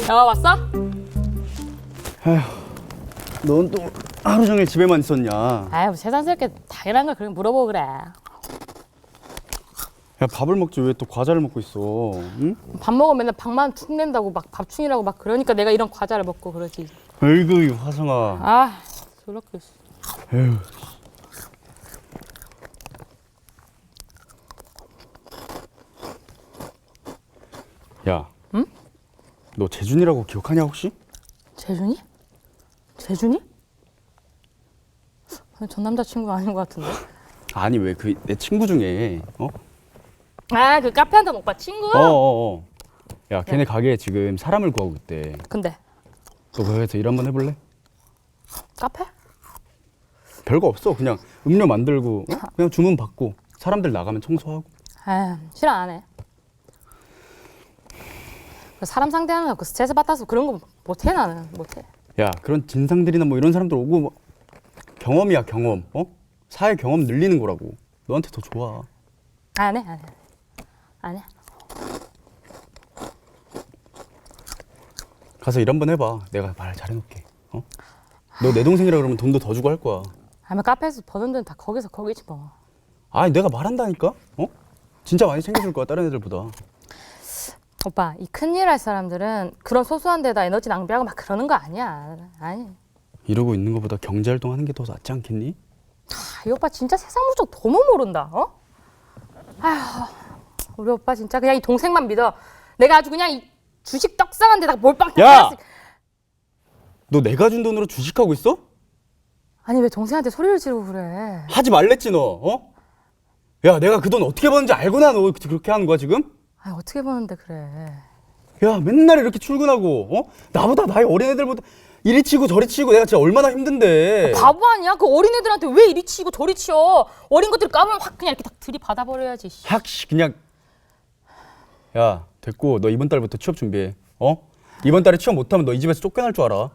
야, 왔어? 아휴, 넌 또 하루 종일 집에만 있었냐? 아유, 뭐 세상스럽게 당연한 걸 그렇게 물어보고 그래. 야, 밥을 먹지 왜 또 과자를 먹고 있어? 응? 밥 먹으면 맨날 밥만 축 낸다고 막 밥충이라고 막 그러니까 내가 이런 과자를 먹고 그러지. 아이고, 이 화성아. 아, 저렇게. 에휴. 야, 응? 너 재준이라고 기억하냐 혹시? 재준이? 재준이? 전 남자친구 아닌 것 같은데. 아니 왜 그 내 친구 중에 아, 그 카페 한다는 오빠 친구? 야, 걔네 가게에 지금 사람을 구하고 있대. 근데 너 거기서 일 한번 해볼래? 카페? 별거 없어. 그냥 음료 만들고 그냥 주문 받고 사람들 나가면 청소하고. 아, 싫어 안 해. 그 사람 상대하는 거 그 스트레스 받아서 그런 거 못해 나는 못해. 야, 그런 진상들이나 뭐 이런 사람들 오고 뭐 경험이야 경험. 사회 경험 늘리는 거라고. 너한테 더 좋아. 안 해, 안 해. 안 해. 가서 일 한번 해봐. 내가 말 잘해놓게. 너 내 동생이라 그러면 돈도 더 주고 할 거야. 아니 카페에서 버는 데는 다 거기서 거기지 뭐. 아니 내가 말한다니까. 진짜 많이 챙겨줄 거야 다른 애들보다. 오빠, 이 큰일 할 사람들은 그런 소소한 데다 에너지 낭비하고 막 그러는 거 아니야. 아니. 이러고 있는 것보다 경제활동 하는 게 더 낫지 않겠니? 이 오빠 진짜 세상 물정 너무 모른다. 아휴, 우리 오빠 진짜 그냥 이 동생만 믿어. 내가 아주 그냥 이 주식 떡상한 데다가 몰빵. 야! 너 내가 준 돈으로 주식하고 있어? 아니 왜 동생한테 소리를 지르고 그래? 하지 말랬지 너. 야, 내가 그 돈 어떻게 버는지 알고나 너 그렇게 하는 거야 지금? 아 어떻게 보는데 그래? 야, 맨날 이렇게 출근하고 나보다 나이 어린 애들보다 이리 치고 저리 치고 내가 진짜 얼마나 힘든데. 바보 아니야? 그 어린애들한테 왜 이리 치고 저리 쳐? 어린 것들 까보면 확 그냥 이렇게 딱 들이받아 버려야지. 학씨 그냥. 야, 됐고 너 이번 달부터 취업 준비해. 이번 달에 취업 못하면 너 이 집에서 쫓겨날 줄 알아.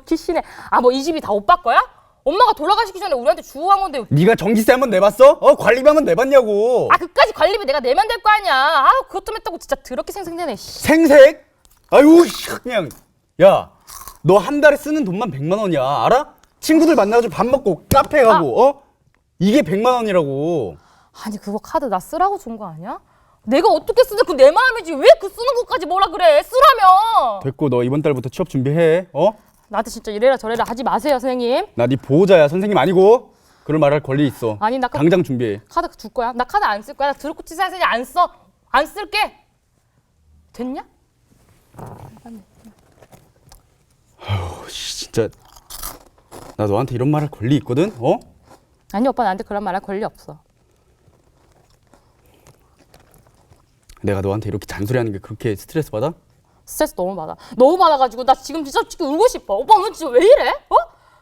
기시네. 아 뭐 이 집이 다 오빠 거야? 엄마가 돌아가시기 전에 우리한테 주고 간 건데. 네가 전기세 한번 내봤어? 관리비 한번 내봤냐고. 아 그까지 관리비 내가 내면 될 거 아니야. 아 그것 좀 했다고 진짜 더럽게 생생되네. 생색? 아유 그냥. 야, 너 한 달에 쓰는 돈만 100만 원이야. 알아? 친구들 만나가지고 밥 먹고 카페 가고 이게 100만 원이라고. 아니 그거 카드 나 쓰라고 준 거 아니야? 내가 어떻게 쓰든 그 내 마음이지 왜 그 쓰는 것까지 뭐라 그래. 쓰라며. 됐고 너 이번 달부터 취업 준비해. 나한테 진짜 이래라 저래라 하지 마세요 선생님. 나 네 보호자야. 선생님 아니고. 그런 말할 권리 있어. 아니 나 당장 준비해. 카드 줄 거야. 나 카드 안 쓸 거야. 나 드럽고 치사해서 그냥 안 써. 안 쓸게. 됐냐? 진짜 나 너한테 이런 말할 권리 있거든? 아니 오빠 나한테 그런 말 할 권리 없어. 내가 너한테 이렇게 잔소리하는 게 그렇게 스트레스 받아? 스트레스 너무 받아. 너무 받아가지고 나 지금 진짜 울고 싶어. 오빠 오늘 진짜 왜 이래?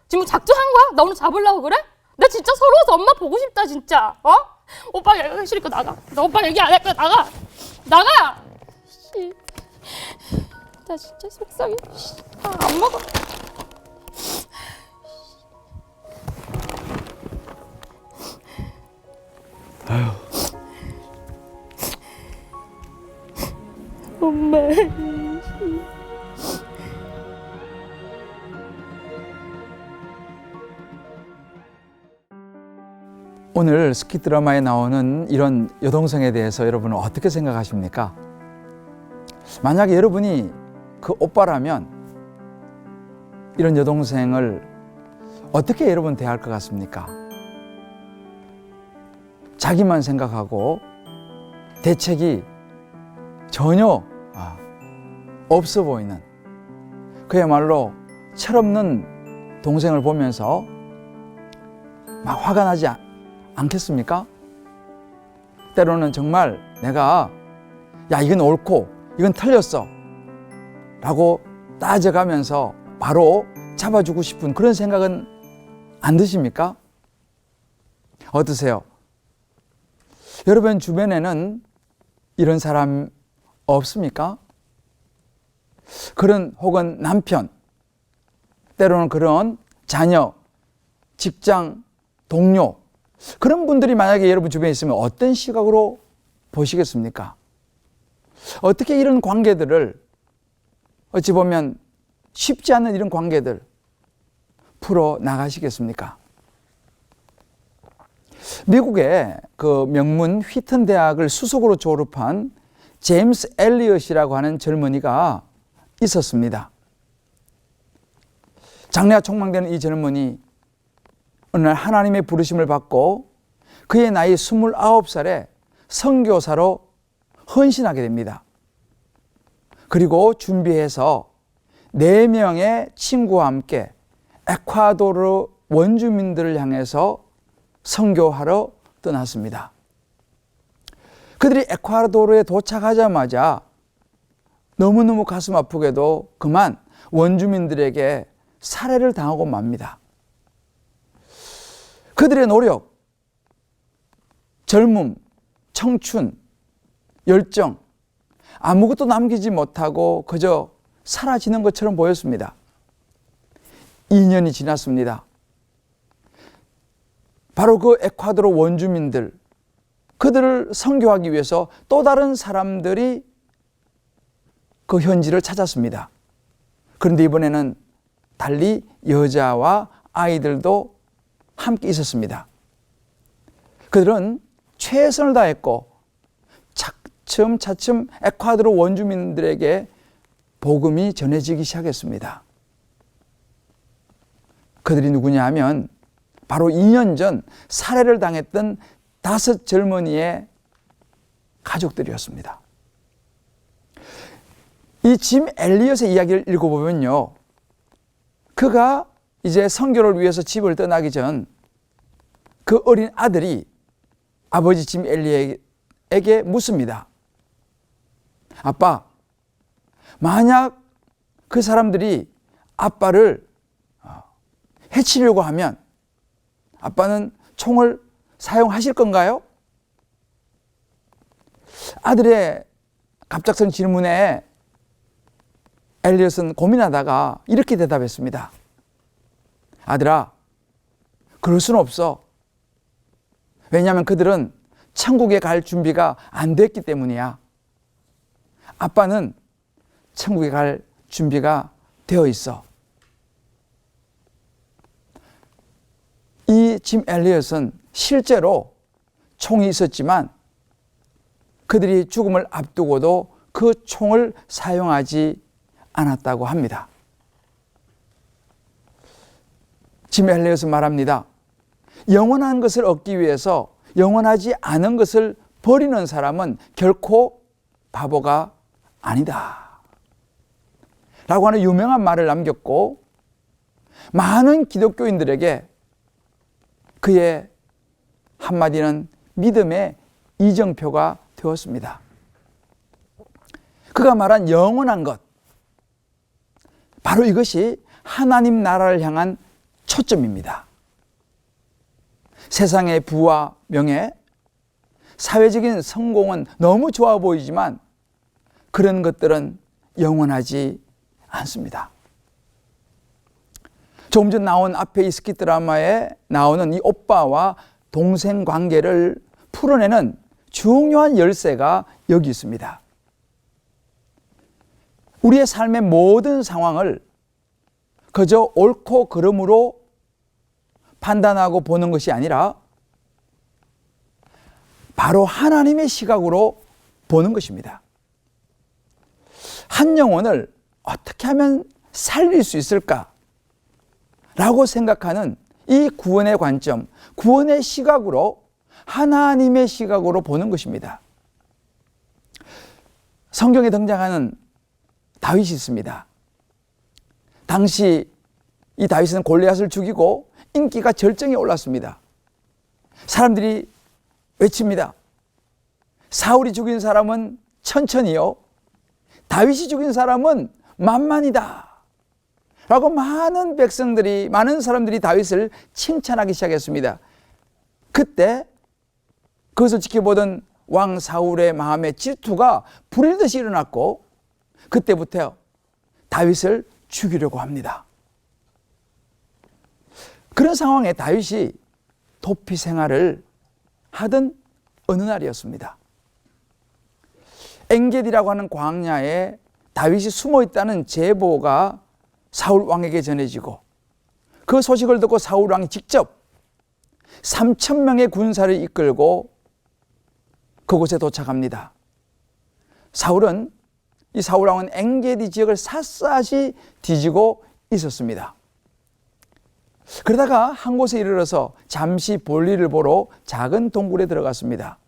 지금 작정한 거야? 나 오늘 잡으려고 그래? 나 진짜 서러워서 엄마 보고 싶다 진짜. 오빠 얘기 싫으니까 나가. 나 오빠 얘기 안 할 거야. 나가. 나가. 씨. 나 진짜 속상해. 안 먹어. 엄마. 오늘 스키 드라마에 나오는 이런 여동생에 대해서 여러분은 어떻게 생각하십니까? 만약에 여러분이 그 오빠라면 이런 여동생을 어떻게 여러분 대할 것 같습니까? 자기만 생각하고 대책이 전혀 없어 보이는 그야말로 철없는 동생을 보면서 막 화가 나지 않겠습니까? 때로는 정말 내가 야 이건 옳고 이건 틀렸어 라고 따져가면서 바로 잡아주고 싶은 그런 생각은 안 드십니까? 어떠세요? 여러분 주변에는 이런 사람 없습니까? 그런 혹은 남편, 때로는 그런 자녀, 직장, 동료 그런 분들이 만약에 여러분 주변에 있으면 어떤 시각으로 보시겠습니까? 어떻게 이런 관계들을 어찌 보면 쉽지 않은 이런 관계들 풀어 나가시겠습니까? 미국의 그 명문 휘튼 대학을 수석으로 졸업한 제임스 엘리엇이라고 하는 젊은이가 있었습니다. 장래가 촉망되는 이 젊은이 어느 날 하나님의 부르심을 받고 그의 나이 29살에 선교사로 헌신하게 됩니다. 그리고 준비해서 4명의 친구와 함께 에콰도르 원주민들을 향해서 선교하러 떠났습니다. 그들이 에콰도르에 도착하자마자 너무너무 가슴 아프게도 그만 원주민들에게 살해를 당하고 맙니다. 그들의 노력, 젊음, 청춘, 열정 아무것도 남기지 못하고 그저 사라지는 것처럼 보였습니다. 2년이 지났습니다. 바로 그 에콰도르 원주민들, 그들을 선교하기 위해서 또 다른 사람들이 그 현지를 찾았습니다. 그런데 이번에는 달리 여자와 아이들도 함께 있었습니다. 그들은 최선을 다했고 차츰차츰 에콰도르 원주민들에게 복음이 전해지기 시작했습니다. 그들이 누구냐 하면 바로 2년 전 살해를 당했던 5 젊은이의 가족들이었습니다. 이 짐 엘리엇의 이야기를 읽어보면요, 그가 이제 선교를 위해서 집을 떠나기 전 그 어린 아들이 아버지 짐 엘리엇에게 묻습니다. 아빠, 만약 그 사람들이 아빠를 해치려고 하면 아빠는 총을 사용하실 건가요? 아들의 갑작스런 질문에 엘리엇은 고민하다가 이렇게 대답했습니다. 아들아, 그럴 수는 없어. 왜냐하면 그들은 천국에 갈 준비가 안 됐기 때문이야. 아빠는 천국에 갈 준비가 되어 있어. 이 짐 엘리엇은 실제로 총이 있었지만 그들이 죽음을 앞두고도 그 총을 사용하지 않았다고 합니다. 짐 엘리엇은 말합니다. 영원한 것을 얻기 위해서 영원하지 않은 것을 버리는 사람은 결코 바보가 아니다 라고 하는 유명한 말을 남겼고, 많은 기독교인들에게 그의 한마디는 믿음의 이정표가 되었습니다. 그가 말한 영원한 것, 바로 이것이 하나님 나라를 향한 초점입니다. 세상의 부와 명예, 사회적인 성공은 너무 좋아 보이지만 그런 것들은 영원하지 않습니다. 조금 전 나온 앞에 이 스키 드라마에 나오는 이 오빠와 동생 관계를 풀어내는 중요한 열쇠가 여기 있습니다. 우리의 삶의 모든 상황을 그저 옳고 그름으로 판단하고 보는 것이 아니라 바로 하나님의 시각으로 보는 것입니다. 한 영혼을 어떻게 하면 살릴 수 있을까? 라고 생각하는 이 구원의 관점, 구원의 시각으로, 하나님의 시각으로 보는 것입니다. 성경에 등장하는 다윗이 있습니다. 당시 이 다윗은 골리앗을 죽이고 인기가 절정에 올랐습니다. 사람들이 외칩니다. 사울이 죽인 사람은 천천히요, 다윗이 죽인 사람은 만만이다 라고 많은 백성들이, 많은 사람들이 다윗을 칭찬하기 시작했습니다. 그때 그것을 지켜보던 왕 사울의 마음에 질투가 불일 듯이 일어났고, 그때부터 다윗을 죽이려고 합니다. 그런 상황에 다윗이 도피 생활을 하던 어느 날이었습니다. 엔게디라고 하는 광야에 다윗이 숨어 있다는 제보가 사울 왕에게 전해지고 그 소식을 듣고 사울 왕이 직접 3,000명의 군사를 이끌고 그곳에 도착합니다. 이 사울 왕은 엥게디 지역을 샅샅이 뒤지고 있었습니다. 그러다가 한 곳에 이르러서 잠시 볼일을 보러 작은 동굴에 들어갔습니다.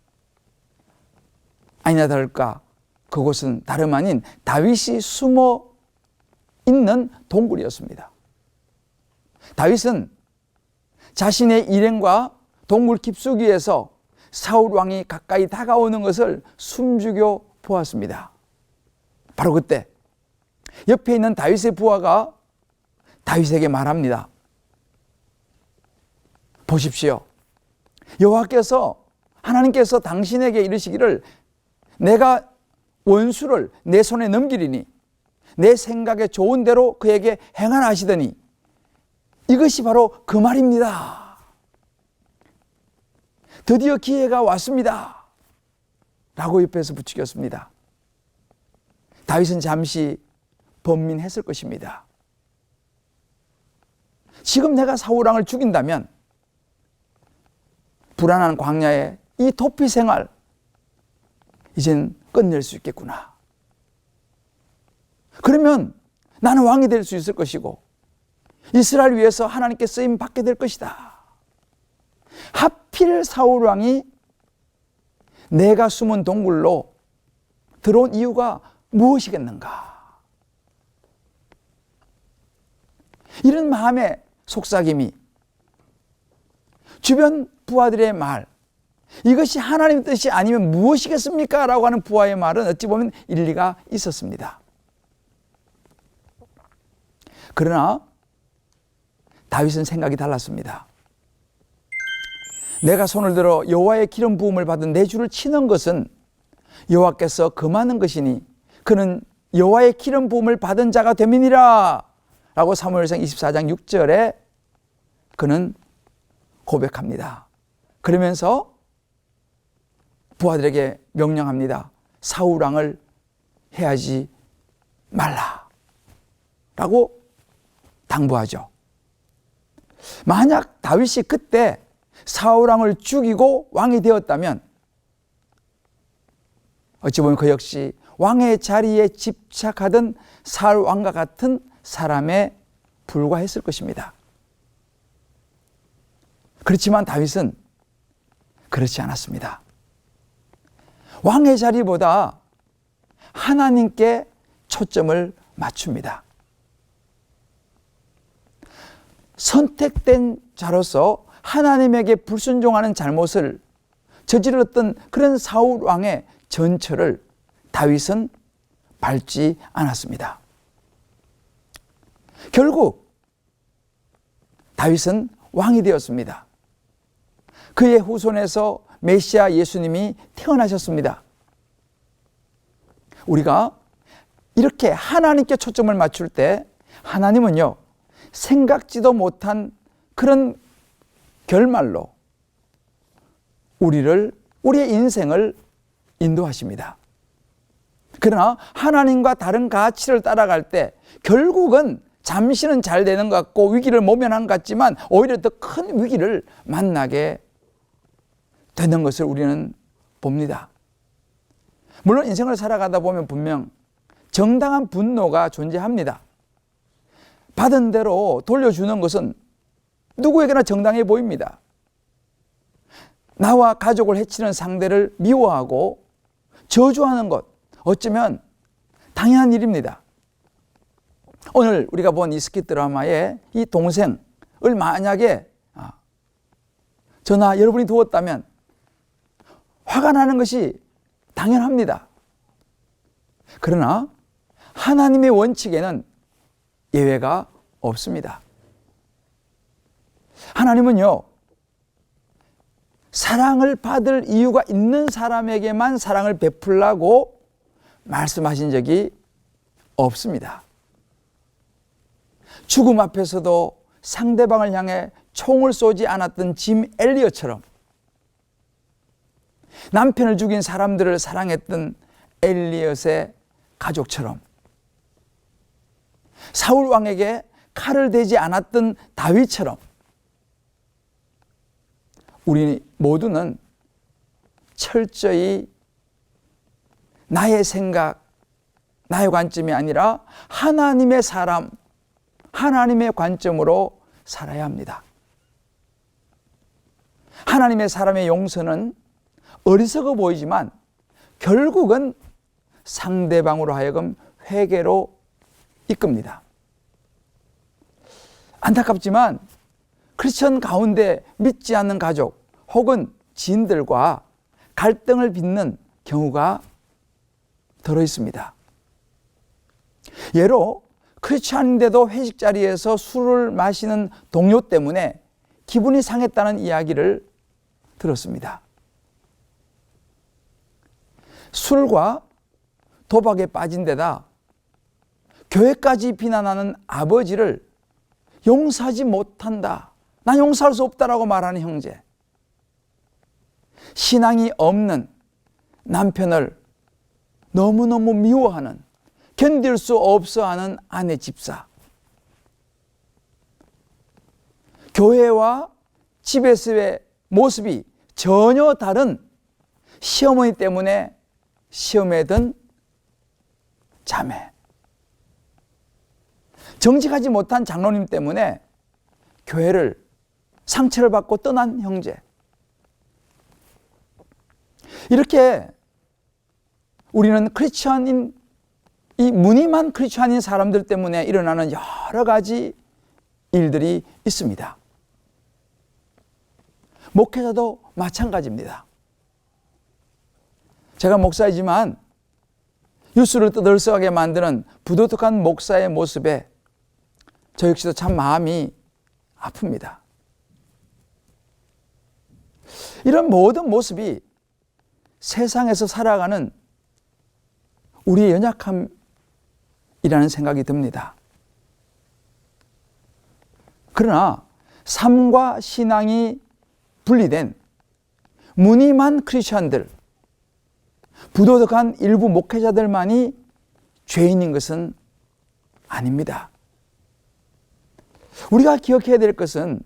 아니나 다를까 그곳은 다름 아닌 다윗이 숨어 있는 동굴이었습니다. 다윗은 자신의 일행과 동굴 깊숙이에서 사울 왕이 가까이 다가오는 것을 숨죽여 보았습니다. 바로 그때 옆에 있는 다윗의 부하가 다윗에게 말합니다. 보십시오. 하나님께서 당신에게 이르시기를 내가 원수를 내 손에 넘기리니 내 생각에 좋은 대로 그에게 행하라 하시더니 이것이 바로 그 말입니다. 드디어 기회가 왔습니다. 라고 옆에서 부추겼습니다. 다윗은 잠시 번민했을 것입니다. 지금 내가 사울 왕을 죽인다면 불안한 광야의 이 도피 생활 이젠 끝낼 수 있겠구나. 그러면 나는 왕이 될 수 있을 것이고 이스라엘 위해서 하나님께 쓰임 받게 될 것이다. 하필 사울 왕이 내가 숨은 동굴로 들어온 이유가 무엇이겠는가? 이런 마음의 속삭임이 주변 부하들의 말, 이것이 하나님의 뜻이 아니면 무엇이겠습니까? 라고 하는 부하의 말은 어찌 보면 일리가 있었습니다. 그러나 다윗은 생각이 달랐습니다. 내가 손을 들어 여호와의 기름 부음을 받은 내 주를 치는 것은 여호와께서 금하는 것이니 그는 여호와의 기름 부음을 받은 자가 됨이니라 라고 사무엘상 24장 6절에 그는 고백합니다. 그러면서 부하들에게 명령합니다. 사울 왕을 해하지 말라 라고 당부하죠. 만약 다윗이 그때 사울 왕을 죽이고 왕이 되었다면 어찌 보면 그 역시 왕의 자리에 집착하던 사울 왕과 같은 사람에 불과했을 것입니다. 그렇지만 다윗은 그렇지 않았습니다. 왕의 자리보다 하나님께 초점을 맞춥니다. 선택된 자로서 하나님에게 불순종하는 잘못을 저질렀던 그런 사울 왕의 전철을 다윗은 밟지 않았습니다. 결국 다윗은 왕이 되었습니다. 그의 후손에서 메시아 예수님이 태어나셨습니다. 우리가 이렇게 하나님께 초점을 맞출 때 하나님은요, 생각지도 못한 그런 결말로 우리의 인생을 인도하십니다. 그러나 하나님과 다른 가치를 따라갈 때 결국은 잠시는 잘 되는 것 같고 위기를 모면한 것 같지만 오히려 더 큰 위기를 만나게 되는 것을 우리는 봅니다. 물론 인생을 살아가다 보면 분명 정당한 분노가 존재합니다. 받은 대로 돌려주는 것은 누구에게나 정당해 보입니다. 나와 가족을 해치는 상대를 미워하고 저주하는 것, 어쩌면 당연한 일입니다. 오늘 우리가 본 이 스킷 드라마의 이 동생을 만약에 저나 여러분이 두었다면 화가 나는 것이 당연합니다. 그러나 하나님의 원칙에는 예외가 없습니다. 하나님은요, 사랑을 받을 이유가 있는 사람에게만 사랑을 베풀라고 말씀하신 적이 없습니다. 죽음 앞에서도 상대방을 향해 총을 쏘지 않았던 짐 엘리엇처럼, 남편을 죽인 사람들을 사랑했던 엘리엇의 가족처럼 사울 왕에게 칼을 대지 않았던 다윗처럼 우리 모두는 철저히 나의 생각, 나의 관점이 아니라 하나님의 사람, 하나님의 관점으로 살아야 합니다. 하나님의 사람의 용서는 어리석어 보이지만 결국은 상대방으로 하여금 회개로 이끕니다. 안타깝지만 크리스천 가운데 믿지 않는 가족 혹은 지인들과 갈등을 빚는 경우가 들어 있습니다. 예로 크리스천인데도 회식 자리에서 술을 마시는 동료 때문에 기분이 상했다는 이야기를 들었습니다. 술과 도박에 빠진 데다 교회까지 비난하는 아버지를 용서하지 못한다. 난 용서할 수 없다라고 말하는 형제. 신앙이 없는 남편을 너무너무 미워하는, 견딜 수 없어하는 아내 집사. 교회와 집에서의 모습이 전혀 다른 시어머니 때문에 시험에 든 자매. 정직하지 못한 장로님 때문에 교회를 상처를 받고 떠난 형제. 이렇게 우리는 크리스천인, 이 무늬만 크리스천인 사람들 때문에 일어나는 여러 가지 일들이 있습니다. 목회자도 마찬가지입니다. 제가 목사이지만 뉴스를 떠들썩하게 만드는 부도덕한 목사의 모습에 저 역시도 참 마음이 아픕니다. 이런 모든 모습이 세상에서 살아가는 우리의 연약함이라는 생각이 듭니다. 그러나 삶과 신앙이 분리된 무늬만 크리스천들, 부도덕한 일부 목회자들만이 죄인인 것은 아닙니다. 우리가 기억해야 될 것은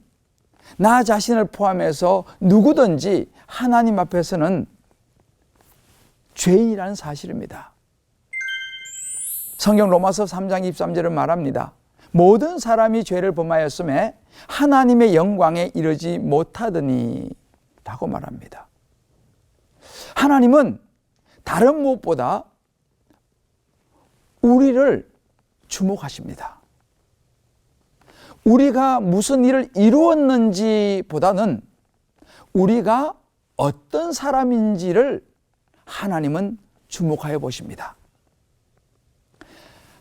나 자신을 포함해서 누구든지 하나님 앞에서는 죄인이라는 사실입니다. 성경 로마서 3장 23절은 말합니다. 모든 사람이 죄를 범하였음에 하나님의 영광에 이르지 못하더니 라고 말합니다. 하나님은 다른 무엇보다 우리를 주목하십니다. 우리가 무슨 일을 이루었는지 보다는 우리가 어떤 사람인지를 하나님은 주목하여 보십니다.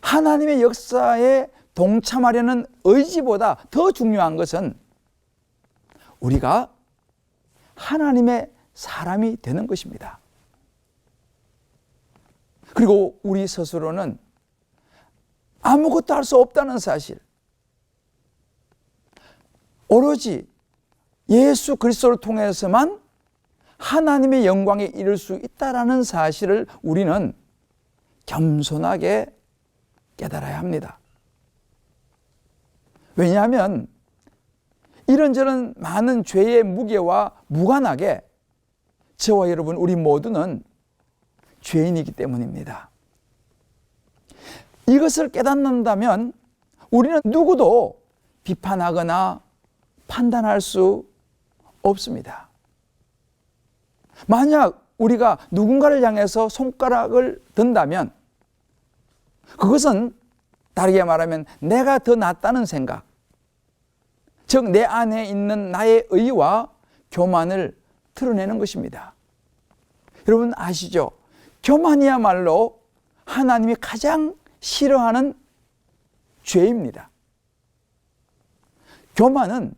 하나님의 역사에 동참하려는 의지보다 더 중요한 것은 우리가 하나님의 사람이 되는 것입니다. 그리고 우리 스스로는 아무것도 할 수 없다는 사실, 오로지 예수 그리스도를 통해서만 하나님의 영광에 이를 수 있다는 사실을 우리는 겸손하게 깨달아야 합니다. 왜냐하면 이런저런 많은 죄의 무게와 무관하게 저와 여러분 우리 모두는 죄인이기 때문입니다. 이것을 깨닫는다면 우리는 누구도 비판하거나 판단할 수 없습니다. 만약 우리가 누군가를 향해서 손가락을 든다면 그것은 다르게 말하면 내가 더 낫다는 생각, 즉 내 안에 있는 나의 의와 교만을 드러내는 것입니다. 여러분 아시죠? 교만이야말로 하나님이 가장 싫어하는 죄입니다. 교만은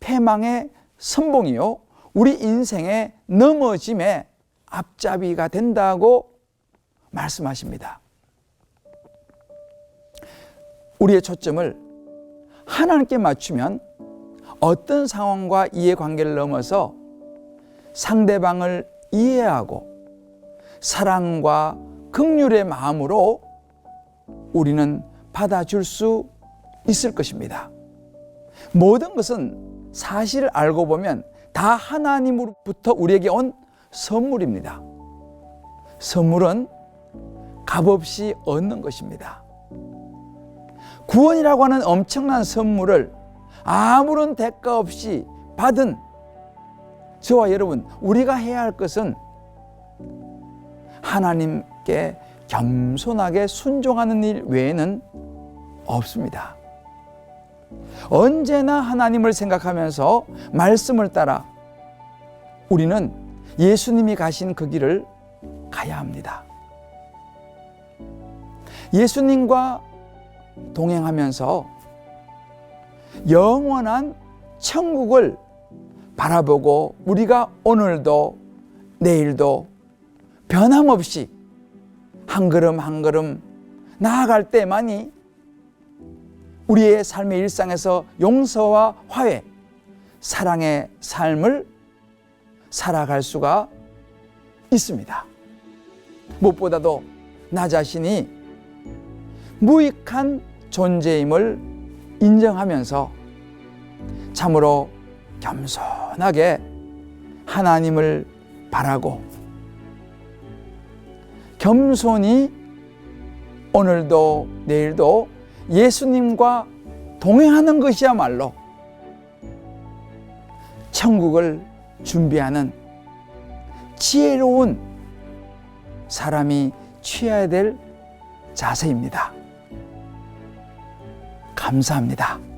패망의 선봉이요 우리 인생의 넘어짐의 앞잡이가 된다고 말씀하십니다. 우리의 초점을 하나님께 맞추면 어떤 상황과 이해관계를 넘어서 상대방을 이해하고 사랑과 긍휼의 마음으로 우리는 받아줄 수 있을 것입니다. 모든 것은 사실 알고 보면 다 하나님으로부터 우리에게 온 선물입니다. 선물은 값없이 얻는 것입니다. 구원이라고 하는 엄청난 선물을 아무런 대가 없이 받은 저와 여러분, 우리가 해야 할 것은 하나님께 겸손하게 순종하는 일 외에는 없습니다. 언제나 하나님을 생각하면서 말씀을 따라 우리는 예수님이 가신 그 길을 가야 합니다. 예수님과 동행하면서 영원한 천국을 바라보고 우리가 오늘도 내일도 변함없이 한 걸음 한 걸음 나아갈 때만이 우리의 삶의 일상에서 용서와 화해, 사랑의 삶을 살아갈 수가 있습니다. 무엇보다도 나 자신이 무익한 존재임을 인정하면서 참으로 겸손하게 하나님을 바라고 겸손히 오늘도 내일도 예수님과 동행하는 것이야말로 천국을 준비하는 지혜로운 사람이 취해야 될 자세입니다. 감사합니다.